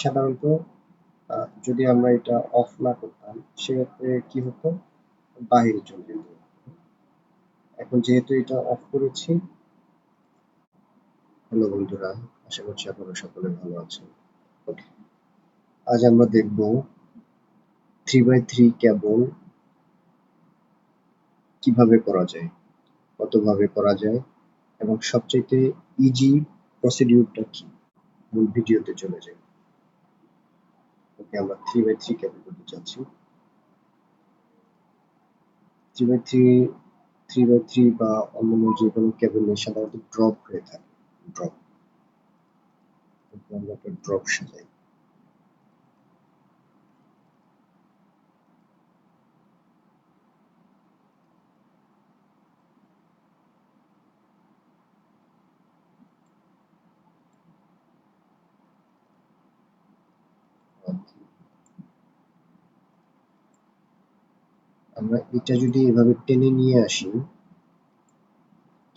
সাধারণত যদি আমরা এটা অফ না করতাম সেক্ষেত্রে কি হতো, বাইরে চলে যেত। এখন যেহেতু এটা অফ করেছি, হ্যালো বন্ধুরা, আশা করছি আপনারা সকলে ভালো আছেন। ওকে, আজ আমরা দেখব 3x3 কেবল কিভাবে করা যায়, কতভাবে করা যায় এবং সবচাইতে ইজি প্রসিডিউরটা কি। মূল ভিডিওতে চলে যাই। ওকে, আমরা 3x3 কেবল করতে চাচ্ছি। 3x3 3x3 বা অন্যান্য যে কোনো কেবলে সাধারণত ড্রপ হয়ে থাকে। ড্রপ, আমরা একটা ড্রপ সাজাই। আমরা এটা যদি এভাবে টেনে নিয়ে আসি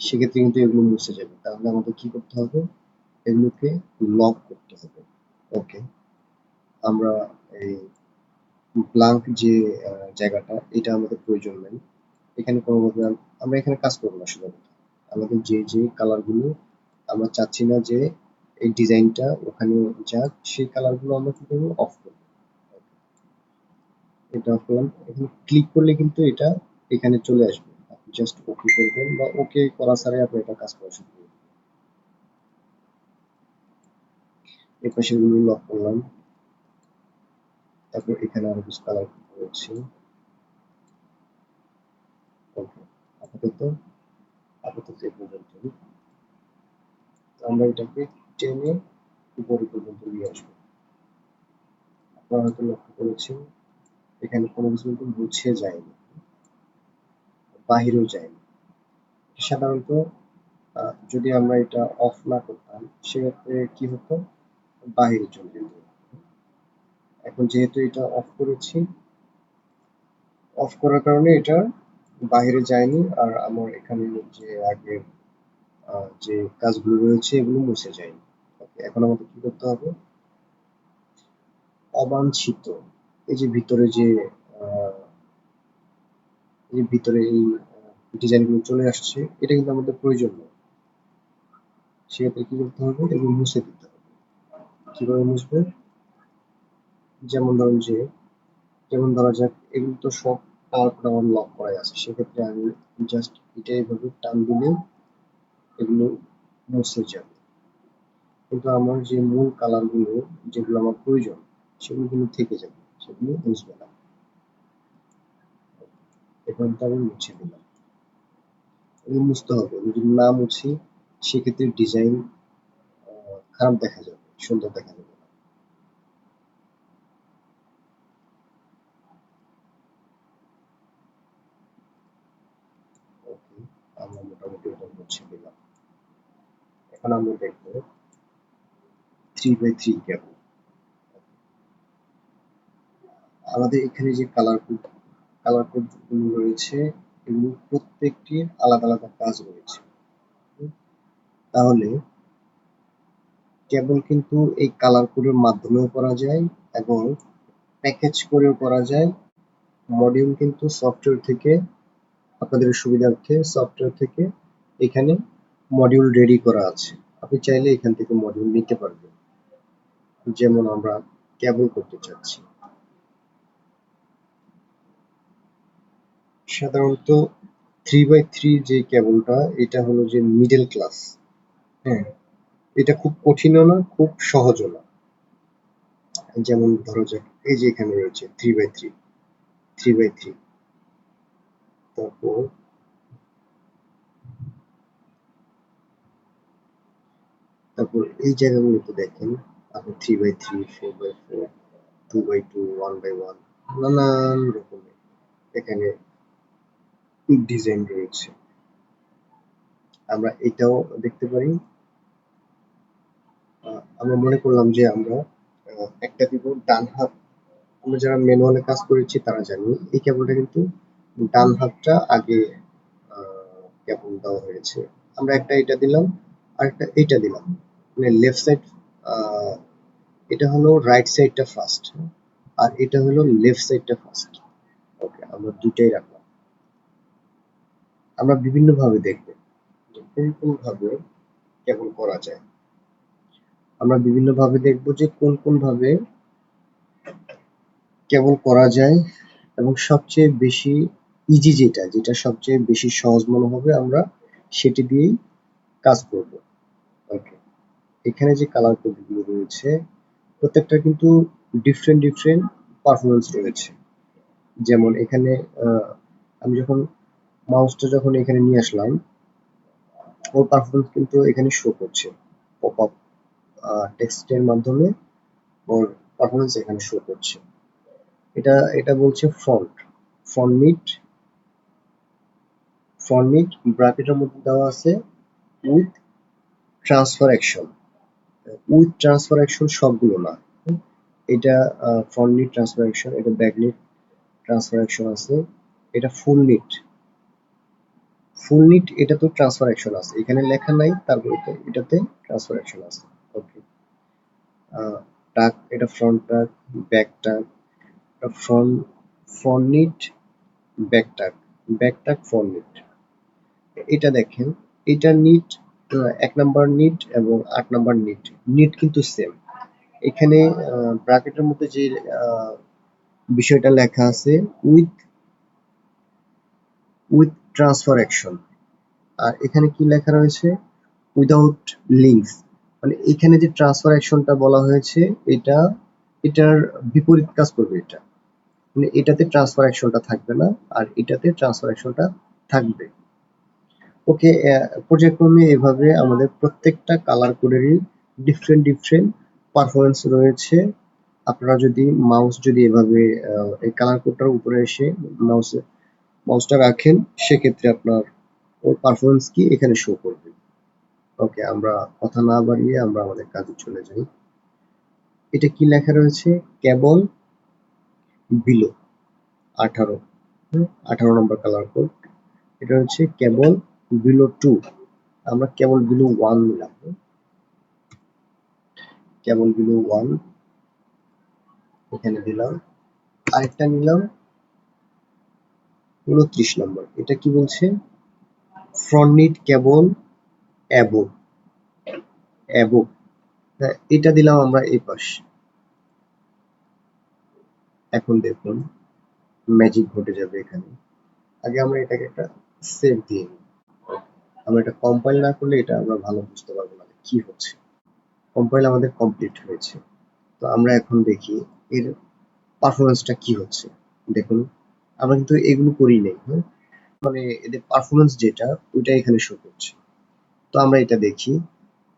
সেক্ষেত্রে কিন্তু এগুলো মুছে যাবে। তাহলে আমাদের কি করতে হবে, এগুলোকে লক করতে হবে। ওকে, আমরা এই ব্লাঙ্ক যে জায়গাটা, এটা আমাদের প্রয়োজন নেই। এখানে কোনোভাবে আমরা এখানে কাজ করবো না। শুধু আমাদের যে যে কালার গুলো আমরা চাচ্ছি না যে এই ডিজাইনটা ওখানে যাক, সেই কালার গুলো আমরা কি করবো, অফ করবো। এটা অফ করলাম। এখানে ক্লিক করলে কিন্তু এটা এখানে চলে আসবে। আপনি জাস্ট ওকে করবেন বা ওকে করা ছাড়াই আপনি এটা কাজ করা শুরু করবেন। এই পাশে গুলো লক করলাম। তারপর এখানে আরো কিছু কালার রয়েছে। ওকে, আপাতত আপাতত এই পর্যন্ত। আমরা এটাকে টেনে উপরে পর্যন্ত নিয়ে আসবো। আপনারা হয়তো লক্ষ্য করেছেন এখানে কোনো কিছু কিন্তু মুছে যায়নি, বাহিরেও যায়নি। সাধারণত যদি আমরা এটা অফ না করতাম সেক্ষেত্রে কি হতো, বাহিরে চলে যেত। এখন যেহেতু এটা অফ করেছি, অফ করার কারণে এটা বাহিরে যায়নি, আর আমার এখানে যে আগের যে কাজগুলো রয়েছে এগুলো মুছে যায়নি। ওকে, এখন আমাদের কি করতে হবে, অবাঞ্ছিত এই যে ভিতরে যে আহ, এই ভিতরে এই ডিজাইন গুলো চলে আসছে, এটা কিন্তু আমাদের প্রয়োজন নেই। সেক্ষেত্রে কি করতে হবে, এগুলো মুছে দিতে হবে। কিভাবে মুছবে, যেমন ধরুন যে, যেমন ধরা যাক এগুলো তো সব পাওয়ার কোড আমার লক করাই আছে, সেক্ষেত্রে আমি জাস্ট এটা এইভাবে টান দিলে এগুলো মুছে যাবে। কিন্তু আমার যে মূল কালার গুলো, যেগুলো আমার প্রয়োজন, সেগুলো কিন্তু থেকে যাবে, সেগুলো মুছবে না। এখন তো আমি মুছে দিলাম। এগুলো মুছতে হবে, যদি না মুছি সেক্ষেত্রে ডিজাইন খারাপ দেখা যাবে, সুন্দর দেখা যাবে না। ওকে, আমরা মোটামুটি এটা মুছে দিলাম। এখন আমরা দেখবো 3x3 কেবল। আমাদের এখানে যে কালার কোড গুলো রয়েছে, এগুলো প্রত্যেকটির আলাদা আলাদা কাজ রয়েছে। তাহলে কেবল কিন্তু এই কালার কোডের মাধ্যমেও করা যায় এবং প্যাকেজ করেও করা যায়। মডিউল কিন্তু সফটওয়্যার থেকে, আপনাদের সুবিধার্থে সফটওয়্যার থেকে এখানে মডিউল রেডি করা আছে। আপনি চাইলে এখান থেকে মডিউল নিতে পারবেন। যেমন আমরা কেবল করতে চাচ্ছি, সাধারণত 3x3 যে কেবলটা, এটা হলো যে মিডল ক্লাস। হ্যাঁ, এটা খুব কঠিনও না, খুব সহজও না। যেমন ধরা যাক এই যে এখানে রয়েছে 3x3, 3x3, তারপর তারপর এই জায়গাগুলোতে দেখেন আপনি 3x3, 4x4, 2x2, 1x1, নানান রকমের এখানে ডিজাইন রয়েছে। আমরা এটাও দেখতে পারি। আমরা মনে করলাম যে আমরা একটা দিব ডান হাত। আমরা যারা ম্যানুয়ালে কাজ করেছি তারা জানি এই কেবলটা কিন্তু ডান হাতটা আগে কেবল দেওয়া হয়েছে। আমরা একটা এটা দিলাম আর একটা এইটা দিলাম, মানে লেফট সাইড এটা হলো রাইট সাইডটা ফার্স্ট, আর এটা হলো লেফট সাইডটা ফার্স্ট। ওকে, আমরা দুইটাই রাখলাম। আমরা বিভিন্ন ভাবে দেখবো যে কোন কোন ভাবে কেবল করা যায়। আমরা বিভিন্ন ভাবে দেখবো যে কোন কোন ভাবে কেবল করা যায়, এবং সবচেয়ে বেশি ইজি যেটা, যেটা সবচেয়ে বেশি সহজ মনে হবে, আমরা সেটি দিয়েই কাজ করব। ওকে, এখানে যে কালার কোডগুলো রয়েছে প্রত্যেকটা কিন্তু ডিফারেন্ট ডিফারেন্ট পারফরমেন্স রয়েছে। যেমন এখানে আমি যখন মাউসটা যখন এখানে নিয়ে আসলাম, ওর পারফরমেন্স কিন্তু এখানে শো করছে পপ আপ টেক্সটের মাধ্যমে, ওর পারফরমেন্স এখানে শো করছে। এটা এটা বলছে ফন্ট, ফন্ট ফন্ট ব্র্যাকেটের মধ্যে দেওয়া আছে with transfer action. With transfer action সবগুলো না, এটা ফন্ট নিট ট্রান্সফার অ্যাকশন, এটা ব্যাক নিট ট্রান্সফার অ্যাকশন আছে, এটা ফুল নিট। ফুল নিট এটা তো ট্রান্সফার অ্যাকশন আছে, এখানে লেখা নাই, তারপরে এটাতে ট্রান্সফার অ্যাকশন আছে। ওকে, টাক এটা ফ্রন্ট টাক, ব্যাক টাক, ফ্রন্ট ফ্রন্ট নিট, ব্যাক টাক, ব্যাক টাক ফ্রন্ট নিট। এটা দেখেন, এটা নিট 1 নাম্বার নিট এবং 8 নাম্বার নিট, নিট কিন্তু সেম। এখানে ব্র্যাকেটের মধ্যে যে বিষয়টা লেখা আছে উইথ উইথ ট্রান্সফার অ্যাকশন, আর এখানে কি লেখা রয়েছে উইদাউট লিঙ্কস। মানে এখানে যে ট্রান্সফার অ্যাকশনটা বলা হয়েছে, এটা এটার বিপরীত কাজ করবে। এটা মানে এটাতে ট্রান্সফার অ্যাকশনটা থাকবে না, আর এটাতে ট্রান্সফার অ্যাকশনটা থাকবে। ওকে, পর্যায়ক্রমে এভাবে আমাদের প্রত্যেকটা কালার কোডেরই ডিফারেন্ট ডিফারেন্ট পারফরমেন্স রয়েছে। আপনারা যদি মাউস যদি এভাবে এই কালার কোডটার উপরে এসে মাউসটা রাখেন, সেক্ষেত্রে আপনার ওর পারফরমেন্স কি এখানে শো করবে। ওকে, আমরা কথা না বাড়িয়ে আমরা আমাদের কাজে চলে যাই। এটা কি লেখা রয়েছে কেবল বিলো 18, 18 নম্বর কালার কোড। এটা হচ্ছে কেবল বিলো 2, আমরা কেবল বিলো 1 নিলাম, কেবল বিলো 1 এখানে দিলাম। আরেকটা নিলাম 29 নম্বর, এটা কি বলছে ফ্রন্ট নিট কেবল অ্যাবো অ্যাবো, এটা দিলাম আমরা এই পাশে। এখন দেখুন ম্যাজিক ঘটে যাবে এখানে। আগে আমরা এটাকে একটা সেভ দিয়ে নিই। আমরা এটা কম্পাইল না করলে এটা আমরা ভালো বুঝতে পারবো না কি হচ্ছে। কম্পাইল আমাদের কমপ্লিট হয়েছে, তো আমরা এখন দেখি এর পারফরমেন্সটা কি হচ্ছে। দেখুন আমরা কিন্তু এগুলো করি নাই, হ্যাঁ, মানে এদের পারফরমেন্স যেটা ওইটা এখানে শো করছে। তো আমরা এটা দেখি,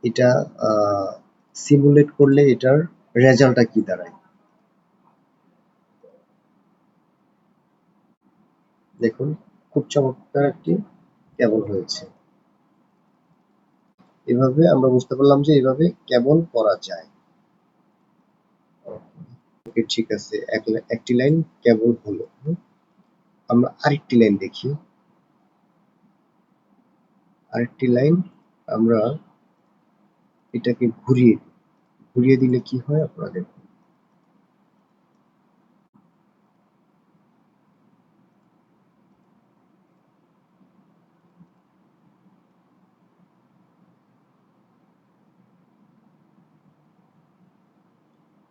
এটা সিমুলেট করলে এটার রেজাল্টটা কি দাঁড়ায়। দেখুন খুব চমৎকার একটি কেবল হয়েছে। এভাবে আমরা বুঝতে পারলাম যে এভাবে কেবল করা যায়। ওকে, ঠিক আছে, একটি লাইন কেবল হলো। আমরা আরেকটি লাইন দেখি, আরেকটি লাইন আমরা এটাকে ঘুরিয়ে দিই। ঘুরিয়ে দিলে কি হয় আপনারা দেখুন।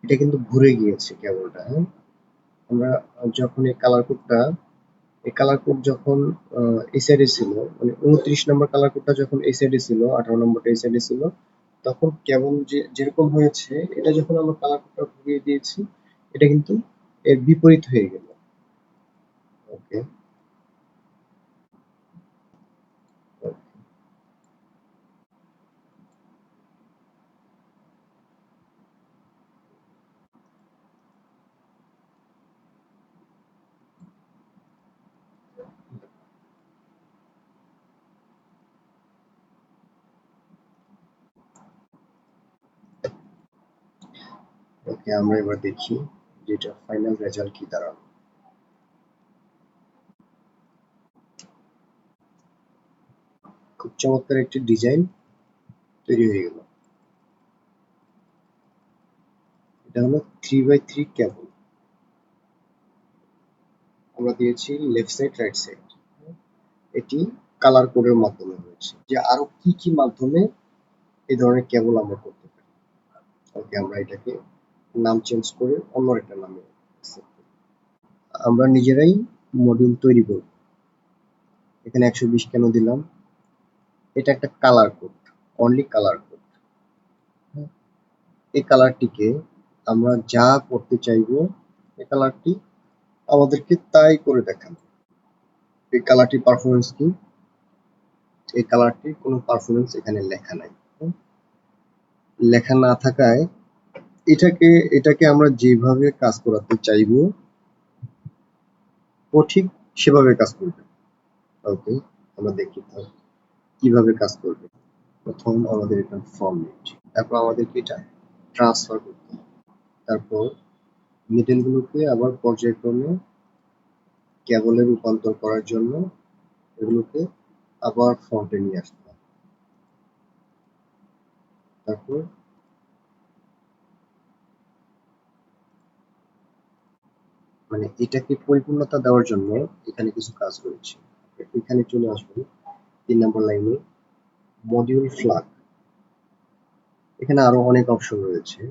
এটা কিন্তু ঘুরে গিয়েছে কেবলটা, হ্যাঁ। আমরা যখন এই কালার কোড যখন এই সাইডে ছিল, মানে 29 নম্বর কালার কোডটা যখন এই সাইডে ছিল, 18 নম্বরটা এই সাইডে ছিল, তখন কেবল যে যেরকম হয়েছে, এটা যখন আমরা কালার কোডটা ঘুরিয়ে দিয়েছি, এটা কিন্তু এর বিপরীত হয়ে গেল। ওকে, ওকে, আমরা এবার দেখি যে এটা ফাইনাল রেজাল্ট কি দাঁড়ালো। খুব চমৎকার একটি ডিজাইন তৈরি হয়ে গেল। এটা হলো 3x3 কেবল, আমরা দিয়েছি লেফট সাইড রাইট সাইড। এটি কালার কোডের মাধ্যমে হয়েছে। যে আরো কি কি মাধ্যমে এই ধরনের কেবল আমরা করতে পারি। ওকে, আমরা এটাকে নাম চেঞ্জ করে অন্য একটা নামে set করি। আমরা নিজেরাই মডিউল তৈরি করব। এখানে 120 কেন দিলাম? এটা একটা colour code, only colour code. এই কালারটিকে আমরা যা করতে চাইবো, এই কালারটি আমাদেরকে তাই করে দেখাবে। এই কালারটির পারফরমেন্স কি? এই কালারটির কোনো পারফরমেন্স এখানে লেখা নাই। লেখা না থাকায় এটাকে আমরা যেভাবে কাজ করাতে চাইবো ও ঠিক সেভাবে কাজ করবে। ওকে, আমরা দেখি কিভাবে কাজ করবে। প্রথম আমাদের এটা ফরম্যাট, তারপর আমাদেরকে এটা ট্রান্সফার করতে হবে। তারপর মিডলগুলোকে আবার পর্যায়ক্রমে কেবলে রূপান্তর করার জন্য এগুলোকে আবার ফ্রন্টে নিয়ে আসতে হবে। তারপর মানে এটাকে পরিপূর্ণতা দেওয়ার জন্য এখানে কিছু কাজ রয়েছে। এখানে চলে আসবো 3 নম্বর লাইনে, মডিউল ফ্ল্যাগ। এখানে আরো অনেক অপশন রয়েছে,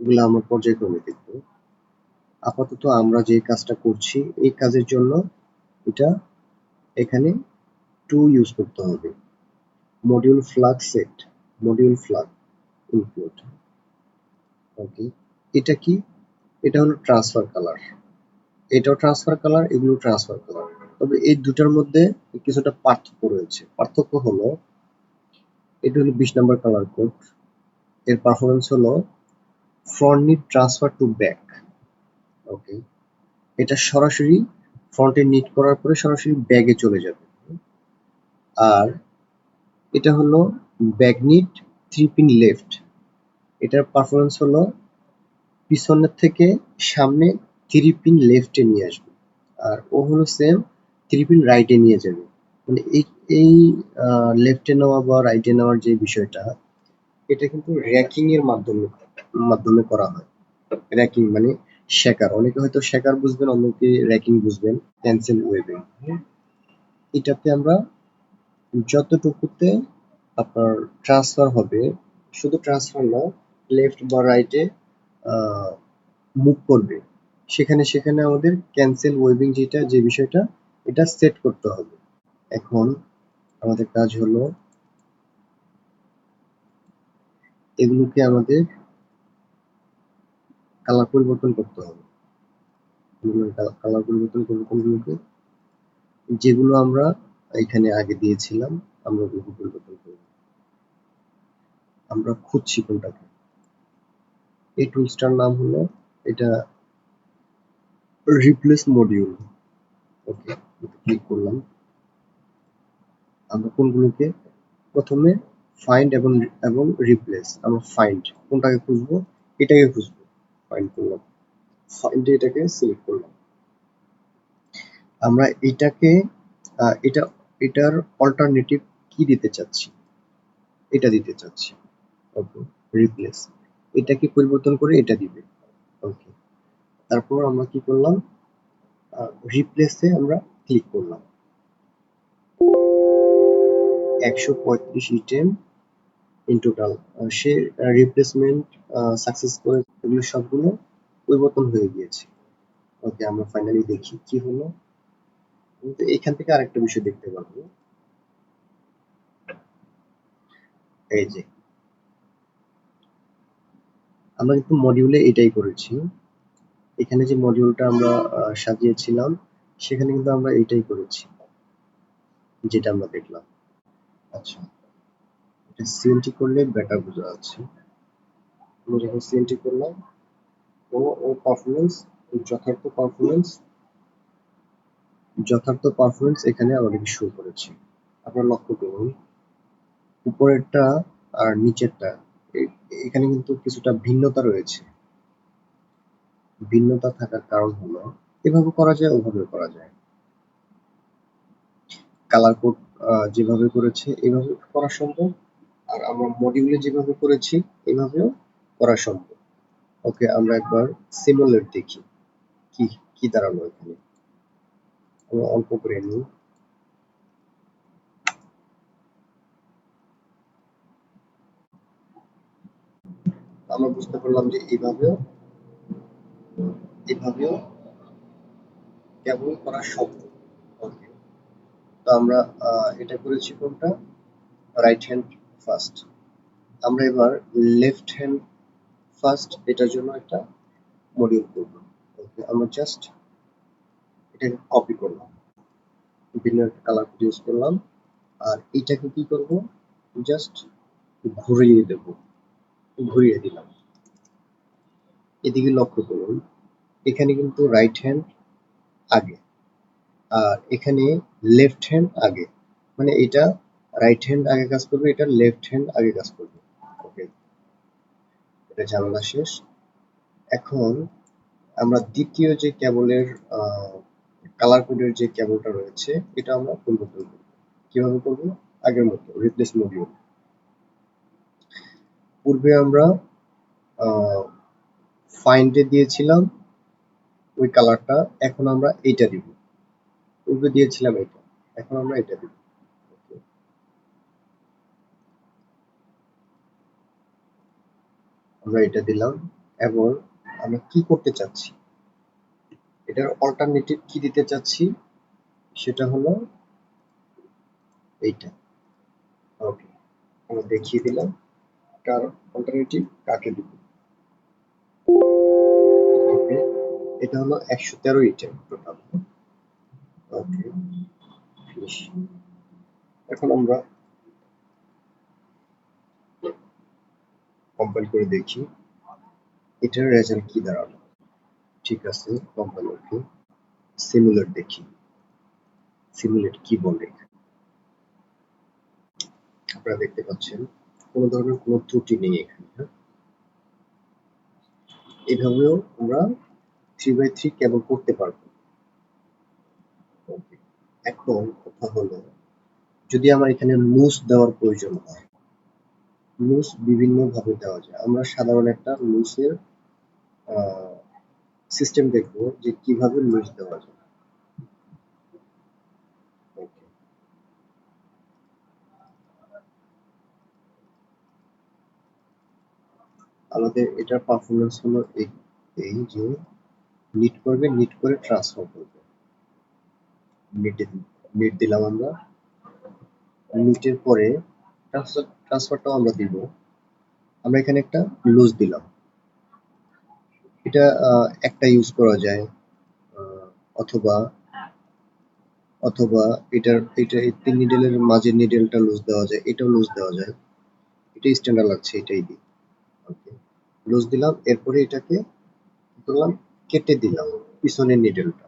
এগুলো আমরা পর্যায়ক্রমে দেখব। আপাতত আমরা যে কাজটা করছি এই কাজের জন্য এটা এখানে 2 ইউজ করতে হবে। Module flag set, module flag include. Okay, এটা কি? এটা হলো ট্রান্সফার কালার, এটাও ট্রান্সফার কালার, এগুলো ট্রান্সফার কালার। তবে এই দুটার মধ্যে কিছুটা পার্থক্য রয়েছে। পার্থক্য হলো এটা হলো 20 নম্বর কালার কোড, এর পারফরমেন্স হলো front need transfer to back. Okay, এটা সরাসরি ফ্রন্টে নিট করার পরে সরাসরি ব্যাগে চলে যাবে। আর এটা হলো ব্যাক নিট 3 পিন লেফট, এটার পারফরমেন্স হলো পিছনের থেকে সামনে 3 পিন লেফটে নিয়ে আসবে। আর ও হলো সেম 3 পিন রাইটে নিয়ে যাবে। মানে এই লেফটে নেওয়া বা রাইটে নেওয়ার যে বিষয়টা, এটা কিন্তু র্যাকিং এর মাধ্যমে করা হয়। র্যাকিং মানে শেকার, অনেকে হয়তো শেকার বুঝবেন, অনেকে র্যাকিং বুঝবেন, ক্যান্সেল ওয়েভিং। এটাতে আমরা যতটুকুতে আপনার ট্রান্সফার হবে, শুধু ট্রান্সফার না, লেফট বা রাইটে মুভ করবে, সেখানে আমাদের ক্যান্সেল ওয়েভিং যে বিষয়টা, এটা সেট করতে হবে। এখন আমাদের কাজ হলো এগুলোকে আমাদের কালার পরিবর্তন করতে হবে। কালার পরিবর্তন করবো কোনগুলোকে? যেগুলো আমরা এখানে আগে দিয়েছিলাম আমরা ওগুলোকে পরিবর্তন করব। আমরা খুঁজছি কোনটাকে। এই টুলসটার নাম হলো, এটা রিপ্লেস মডিউল। ওকে, ক্লিক করলাম। আমরা কোনগুলোকে প্রথমে ফাইন্ড এবং রিপ্লেস, আমরা ফাইন্ড কোনটাকে খুঁজবো, এটাকে খুঁজবো। ফাইন্ড করলাম, ফাইন্ডে এটাকে সিলেক্ট করলাম। আমরা এটাকে এটার অল্টারনেটিভ কি দিতে চাচ্ছি, এটা দিতে চাচ্ছি। ওকে, রিপ্লেস, এটাকে পরিবর্তন করে এটা দিবে। ওকে, তারপর আমরা কি করলাম, রিপ্লেসে আমরা ক্লিক করলাম। 135 ইটেম ইন টোটাল, সে রিপ্লেসমেন্ট সাকসেস করে, এগুলো সবগুলো পরিবর্তন হয়ে গিয়েছে। ওকে, আমরা ফাইনালি দেখি কি হলো। কিন্তু এখান থেকে আরেকটা বিষয় দেখতে পারবো, এই যে আমরা কিন্তু মডিউলে এটাই করেছি। এখানে যে মডিউলটা আমরা সাজিয়েছিলাম, সেখানে কিন্তু আমরা এটাই করেছি, যেটা আমরা দেখলাম। আচ্ছা, এটা সিএনটি করলে বেটার বোঝা যাচ্ছে। আমরা যখন সিএনটি করলাম, ও পারফরমেন্স, যথার্থ পারফরমেন্স এখানে আমাদেরকে শো করেছে। আপনারা লক্ষ্য করুন, উপরেরটা আর নিচেরটা এখানে কিন্তু কিছুটা ভিন্নতা রয়েছে। ভিন্নতা থাকার কারণ হলো এভাবে করা যায়, ওভাবে করা যায়। কালার কোড যেভাবে করেছে এভাবে করা সম্ভব, আর আমরা মডিউলে যেভাবে করেছি এভাবেও করা সম্ভব। ওকে, আমরা একবার সিমুলেট দেখি কি কি দাঁড়ালো এখানে। আমরা অল্প করে নিই। আমরা বুঝতে পারলাম যে এভাবেও কেবল করা সম্ভব। ওকে, তো আমরা এটা করেছি কোনটা, রাইট হ্যান্ড ফার্স্ট। আমরা এবার লেফট হ্যান্ড ফার্স্ট এটার জন্য একটা মডিউল করব। ওকে, আমরা জাস্ট এটাকে কপি করলাম, বিভিন্ন কালার ইউজ করলাম, আর এটাকে কি করব, জাস্ট ঘুরিয়ে দেব, ঘুরিয়ে দিলাম। এদিকে লক্ষ্য করুন, এখানে কিন্তু রাইট হ্যান্ড আগে, আর এখানে লেফট হ্যান্ড আগে, মানে এটা রাইট হ্যান্ড আগে কাজ করবে, এটা লেফট হ্যান্ড আগে কাজ করবে। ওকে, এটা ঝামেলা শেষ। এখন আমরা দ্বিতীয় যে কেবলের কালার কোডের যে কেবলটা রয়েছে এটা আমরা পরিবর্তন করব। কিভাবে করব, আগের মতো রিপ্লেস মডিউল। পূর্বে আমরা ফাইন্ডে দিয়েছিলাম ওই কালারটা, এখন আমরা এইটা দিব। পূর্বে দিয়েছিলাম এটা, এখন আমরা এটা দিব। আমরা এটা দিলাম, এবং আমরা কি করতে চাচ্ছি, এটার অল্টারনেটিভ কি দিতে চাচ্ছি, সেটা হলো এইটা। ওকে, আমরা দেখিয়ে দিলাম তার অল্টারনেটিভ কাকে দিব। ওকে, এটা হলো 113 ইটেম টোটাল। ওকে, ফিনিশ। এখন আমরা কম্পাইল করে দেখি এটার রেজাল্ট কি দাঁড়ালো। ঠিক আছে, কম্পাইল ওকে, সিমুলেট দেখি, সিমুলেট কি বলে। আপনারা দেখতে পাচ্ছেন কোনো ধরনের কোনো ত্রুটি নেই এখানে। হ্যাঁ, এভাবেও আমরা 3x3 কেবল করতে পারবো। ওকে, এখন কথা হলো, যদি আমার এখানে লুজ দেওয়ার প্রয়োজন হয়, লুজ বিভিন্ন ভাবে দেওয়া যায়। আমরা সাধারণ একটা লুজের সিস্টেম দেখবো যে কিভাবে লুজ দেওয়া যায়। ওকে, আমাদের এটার পারফরমেন্স হলো এই যে নিট করবে, নিট করে ট্রান্সফার করবে। নিট দিলাম আমরা, নিটের পরে ট্রান্সফারটাও আমরা দিব। আমরা এখানে একটা লুজ দিলাম, এটা একটা ইউজ করা যায়, আহ, অথবা অথবা এটা এই তিন নিডেলের মাঝের নিডেলটা লুজ দেওয়া যায়, এটাও লুজ দেওয়া যায়। এটা স্ট্যান্ডার্ড লাগছে, এটাই দিই। ওকে, লুজ দিলাম, এরপরে এটাকে কি করলাম, কেটে দিলাম পিছনের নিডেলটা,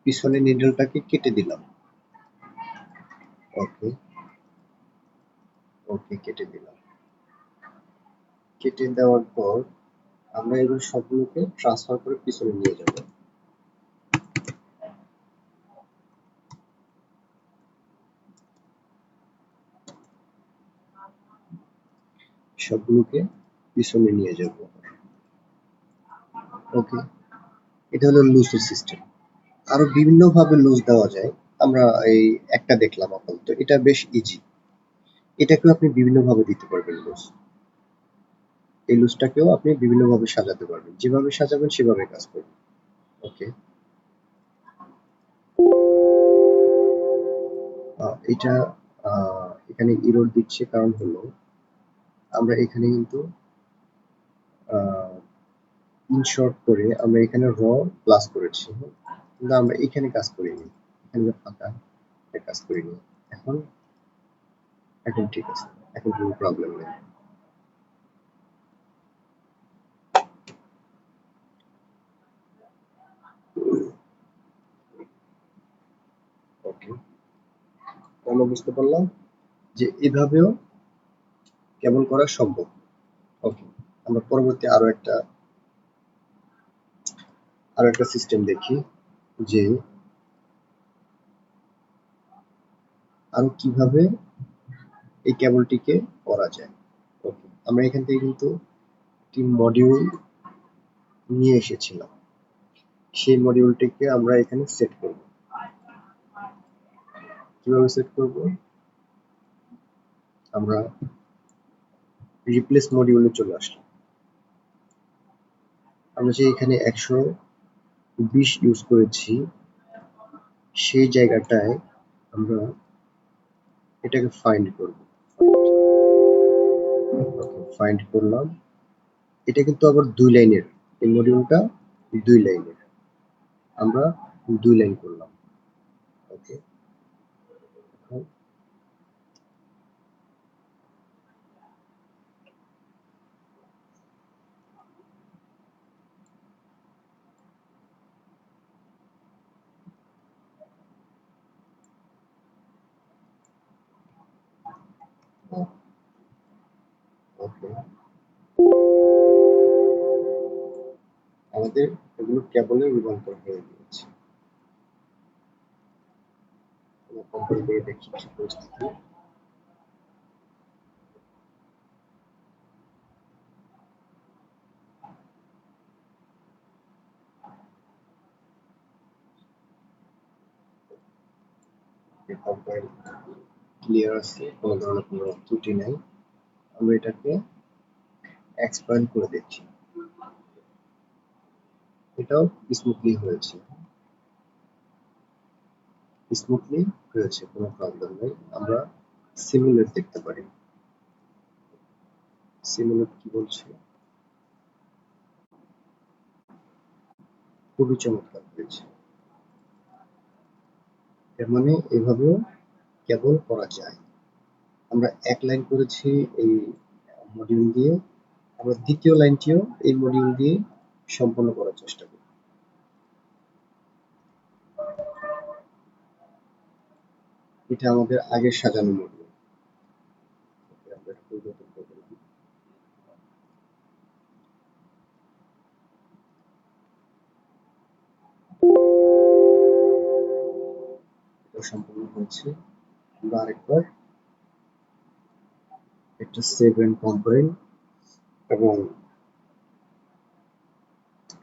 পিছনের নিডেলটাকে কেটে দিলাম। ওকে, ওকে, কেটে দিলাম। কেটে দেওয়ার পর আমরা এগুলো সবগুলোকে ট্রান্সফার করে পিছনে নিয়ে যাব। সবগুলোকে পিছনে নিয়ে যাব। ওকে, এটা হলো লুজের সিস্টেম। আরো বিভিন্ন ভাবে লুজ দেওয়া যায়, আমরা এই একটা দেখলাম আপাতত, এটা বেশ ইজি। এটাকেও আপনি বিভিন্ন ভাবে দিতে পারবেন লুজ। এই লুজটাকেও আপনি বিভিন্ন ভাবে সাজাতে পারবেন, যেভাবে সাজাবেন সেভাবে কাজ করবে। ওকে, এটা এখানে ইরর দিচ্ছে, কারণ হলো আমরা এখানে কিন্তু ইনশর্ট করে আমরা এখানে র প্লাস করেছি, কিন্তু আমরা এখানে কাজ করিনি, এখানে ফাঁকা, কাজ করিনি। এখন এখন ঠিক আছে, এখন কোনো প্রবলেম নেই। ওকে, আমরা বুঝতে পারলাম যে এভাবেও কেবল করা সম্ভব। ওকে, আমরা পরবর্তী আরো একটা সিস্টেম দেখি, যে আরো কিভাবে এই কেবলটিকে করা যায়। ওকে, আমরা এখান থেকে কিন্তু একটি মডিউল নিয়ে এসেছিলাম, সেই মডিউলটিকে আমরা এখানে সেট করব। কিভাবে সেট করব? আমরা রিপ্লেস মডিউলে চলে আসলাম। আমরা যে এখানে 120 ইউজ করেছি, সেই জায়গাটায় আমরা এটাকে ফাইন্ড করব। ফাইন্ড করলাম। এটা কিন্তু আবার 2 লাইনের, এই মডিউলটা 2 লাইনের, আমরা 2 লাইন করলাম। ওকে, ওকে, আমাদের এগুলো কেবলে রূপান্তর হয়ে গিয়েছে। আমরা কম্পেয়ার করে দেখি কি পরিস্থিতি। কম্পাইল ক্লিয়ার আছে, কোনো ধরনের কোনো ত্রুটি নাই। আমরা এটাকে এক্সপ্যান্ড করে দেখছি, এটাও স্মুথলি হয়েছে, স্মুথলি হয়েছে, কোনো প্রবলেম নেই। আমরা সিমুলেট দেখতে পারি। সিমুলেট কি বলছে? খুবই চমৎকার হয়েছে। এর মানে এভাবেও কেবল করা যায়। আমরা এক লাইন করেছি এই মডিউল দিয়ে, আমরা দ্বিতীয় লাইনটিও এই মডিউল দিয়ে সম্পন্ন করার চেষ্টা করি। এটা আমাদের আগের সাজানো মডিউল। আমরা এটা পরিবর্তন করে দিলাম। এটা সম্পূর্ণ হয়েছে। আমরা আরেকবার একটা সেভ এন্ড কম্পাইল এবং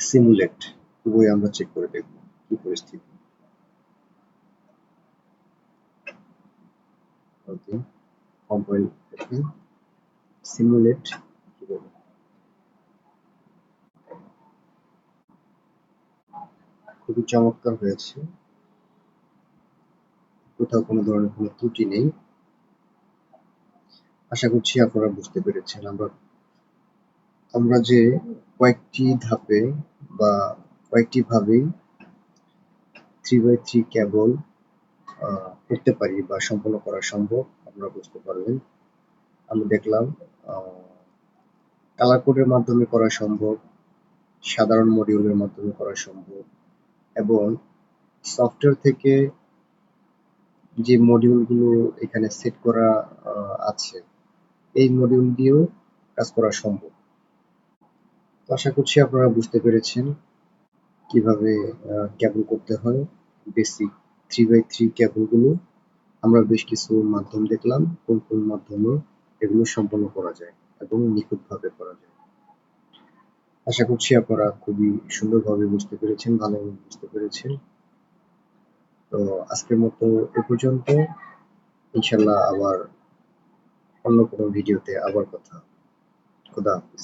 সিমুলেট উভয় আমরা চেক করে দেখব কি পরিস্থিতি। ওকে, কম্পাইল করতে সিমুলেট কি বলবো, খুবই চমৎকার হয়েছে, কোথাও কোনো ধরনের কোনো ত্রুটি নেই। আশা করছি আপনারা বুঝতে পেরেছেন আমরা যে কয়েকটি ধাপে বা কয়েকটি ভাবেই 3x3 কেবল করতে পারি বা সম্পন্ন করা সম্ভব, আপনারা বুঝতে পারবেন। আমি দেখলাম কালার কোডের মাধ্যমে করা সম্ভব, সাধারণ মডিউলের মাধ্যমে করা সম্ভব, এবং সফটওয়্যার থেকে যে মডিউলগুলো এখানে সেট করা আছে, এই মডিউল দিয়েও কাজ করা সম্ভব। তো আশা করছি আপনারা বুঝতে পেরেছেন কিভাবে কেবল করতে হয়। বেসিক 3x3 কেবলগুলো আমরা বেশ কিছু মাধ্যম দেখলাম, কোন কোন মাধ্যমে এগুলো সম্পন্ন করা যায় এবং নিখুঁতভাবে করা যায়। আশা করছি আপনারা খুবই সুন্দরভাবে বুঝতে পেরেছেন, ভালোভাবে বুঝতে পেরেছেন। তো আজকের মতো এ পর্যন্ত। ইনশাল্লাহ আবার অন্য কোনো ভিডিওতে আবার কথা। খোদা হাফেজ।